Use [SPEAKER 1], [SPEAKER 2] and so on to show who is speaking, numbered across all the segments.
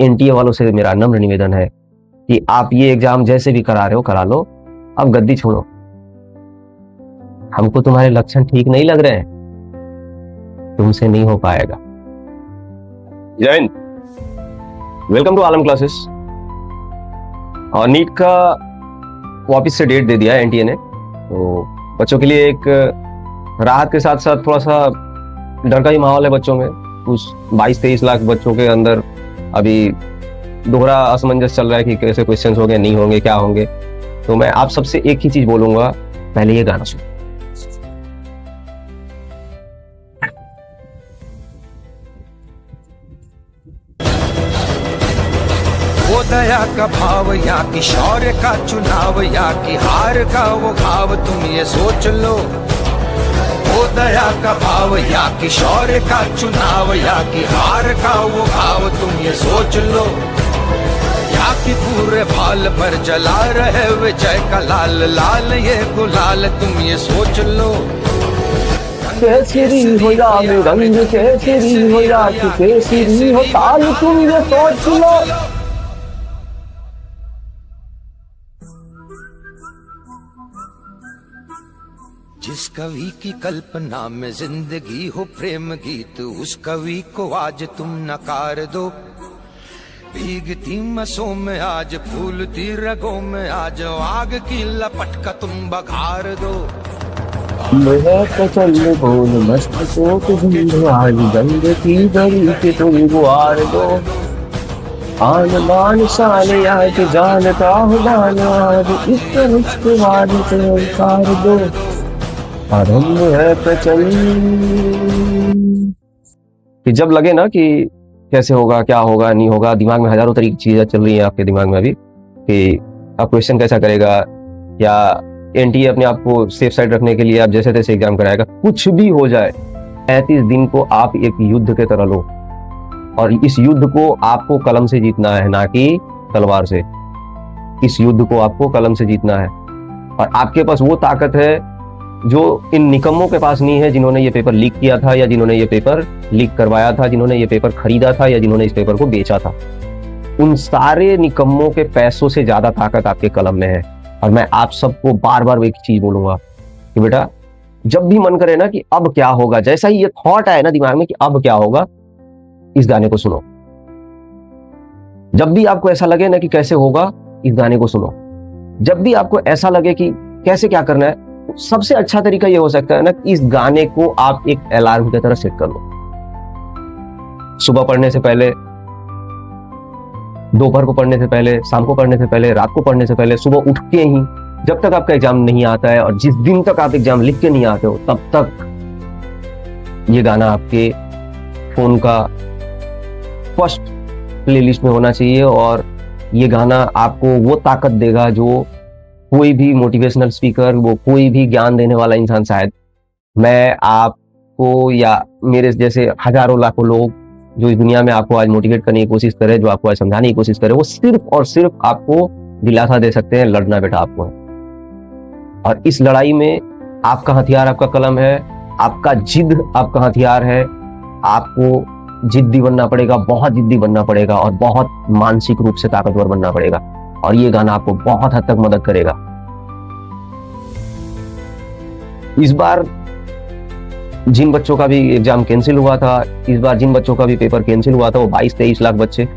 [SPEAKER 1] NTA वालों से मेरा नम्र निवेदन है कि आप ये एग्जाम जैसे भी करा रहे हो करा लो, अब गद्दी छोड़ो। हमको तुम्हारे लक्षण ठीक नहीं लग रहे हैं, तुमसे नहीं हो पाएगा। Jai Hind, welcome to Alam classes. और नीट का वापस से डेट दे दिया है एनटीए ने, तो बच्चों के लिए एक राहत के साथ साथ थोड़ा सा डर का ही माहौल है बच्चों में। उस 22-23 लाख बच्चों के अंदर अभी दोहरा असमंजस चल रहा है कि कैसे क्वेश्चंस होंगे, नहीं होंगे, क्या होंगे। तो मैं आप सबसे एक ही चीज बोलूंगा, पहले ये गाना सुनो।
[SPEAKER 2] वो दया का भाव या कि शौर्य का चुनाव या कि हार का वो भाव, तुम ये सोच लो। वो दया का भाव या कि शौर्य का चुनाव या कि हार का वो भाव, तुम ये सोच लो। या कि पूरे भाल पर जला रहे विजय का लाल लाल ये गुलाल, तुम ये सोच लो।
[SPEAKER 1] केसरी हो या रंग केसरी हो या कि केसरी हो ताल, तुम ये सोच लो।
[SPEAKER 2] जिस कवि की कल्पना में जिंदगी हो प्रेम गीत, उस कवि को आज तुम नकार दो। भीगती मसों में आज फूलती रगों में आज आग की लपट का तुम बघार दो।
[SPEAKER 1] मैं चल बोल मस्त को गंग की गरी के तुम गुआर दो। आन मान शान आज जानता हूँ मान, आज इस रिश्तेवार से उतार दो। आरंभ है प्रचल कि जब लगे ना कि कैसे होगा, क्या होगा, नहीं होगा, दिमाग में हजारों तरीके की चीजें चल रही हैं आपके दिमाग में अभी कि आप क्वेश्चन कैसा करेगा, या एनटीए अपने आप को सेफ साइड रखने के लिए आप जैसे तैसे एग्जाम कराएगा। कुछ भी हो जाए, 35 दिन को आप एक युद्ध के तरह लो, और इस युद्ध को आपको कलम से जीतना है, ना कि तलवार से। इस युद्ध को आपको कलम से जीतना है, और आपके पास वो ताकत है जो इन निकम्मों के पास नहीं है, जिन्होंने ये पेपर लीक किया था, या जिन्होंने ये पेपर लीक करवाया था, जिन्होंने ये पेपर खरीदा था, या जिन्होंने इस पेपर को बेचा था। उन सारे निकम्मों के पैसों से ज्यादा ताकत आपके कलम में है। और मैं आप सबको बार बार एक चीज बोलूंगा कि बेटा, जब भी मन करे ना कि अब क्या होगा, जैसा ही ये थॉट आए ना दिमाग में कि अब क्या होगा, इस गाने को सुनो। जब भी आपको ऐसा लगे ना कि कैसे होगा, इस गाने को सुनो। जब भी आपको ऐसा लगे कि कैसे क्या करना है, सबसे अच्छा तरीका ये हो सकता है ना, इस गाने को आप एक अलार्म की तरह सेट कर लो। सुबह पढ़ने से पहले, दोपहर को पढ़ने से पहले, शाम को पढ़ने से पहले, रात को पढ़ने से पहले, सुबह उठ के ही, जब तक आपका एग्जाम नहीं आता है और जिस दिन तक आप एग्जाम लिख के नहीं आते हो, तब तक ये गाना आपके फोन का फर्स्ट प्लेलिस्ट में होना चाहिए। और ये गाना आपको वो ताकत देगा जो कोई भी मोटिवेशनल स्पीकर, वो कोई भी ज्ञान देने वाला इंसान, शायद मैं आपको या मेरे जैसे हजारों लाखों लोग जो इस दुनिया में आपको आज मोटिवेट करने की कोशिश करे, जो आपको आज समझाने की कोशिश करे, वो सिर्फ और सिर्फ आपको दिलासा दे सकते हैं, लड़ना बेटा आपको है। और इस लड़ाई में आपका हथियार आपका कलम है, आपका जिद आपका हथियार है। आपको जिद्दी बनना पड़ेगा, बहुत जिद्दी बनना पड़ेगा, और बहुत मानसिक रूप से ताकतवर बनना पड़ेगा। और ये गाना आपको बहुत हद तक मदद करेगा। इस बार जिन बच्चों का भी एग्जाम कैंसिल हुआ था, इस बार जिन बच्चों का भी पेपर कैंसिल हुआ था, वो 22-23 लाख बच्चे,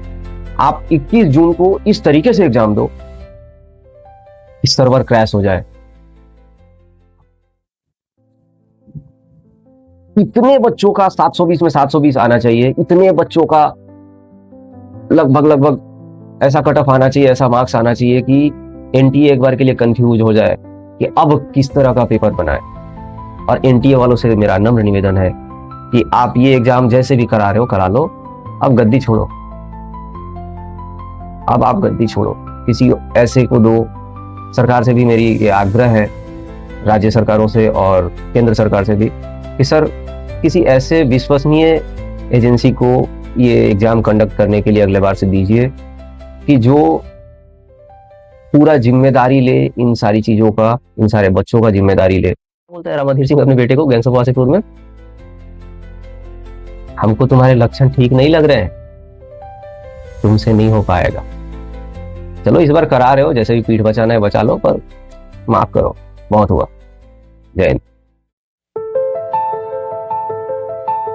[SPEAKER 1] आप 21 जून को इस तरीके से एग्जाम दो कि सर्वर क्रैश हो जाए। इतने बच्चों का 720 में 720 आना चाहिए, इतने बच्चों का लगभग ऐसा कट ऑफ आना चाहिए, ऐसा मार्क्स आना चाहिए कि एनटीए एक बार के लिए कंफ्यूज हो जाए कि अब किस तरह का पेपर बनाए। और एनटीए वालों से मेरा नम्र निवेदन है कि आप ये एग्जाम जैसे भी करा रहे हो करा लो, अब गद्दी छोड़ो। अब आप गद्दी छोड़ो, किसी ऐसे को दो। सरकार से भी मेरी ये आग्रह है, राज्य सरकारों से और केंद्र सरकार से भी, कि सर किसी ऐसे विश्वसनीय एजेंसी को ये एग्जाम कंडक्ट करने के लिए अगले बार से दीजिए कि जो पूरा जिम्मेदारी ले इन सारी चीजों का, इन सारे बच्चों का जिम्मेदारी ले। बोलता है रामाधीर सिंह अपने बेटे को गैंग्स ऑफ वासेपुर में, हमको तुम्हारे लक्षण ठीक नहीं लग रहे हैं, तुमसे नहीं हो पाएगा। चलो इस बार करा रहे हो, जैसे भी पीठ बचाना है बचा लो, पर माफ करो, बहुत हुआ। जय हिंद।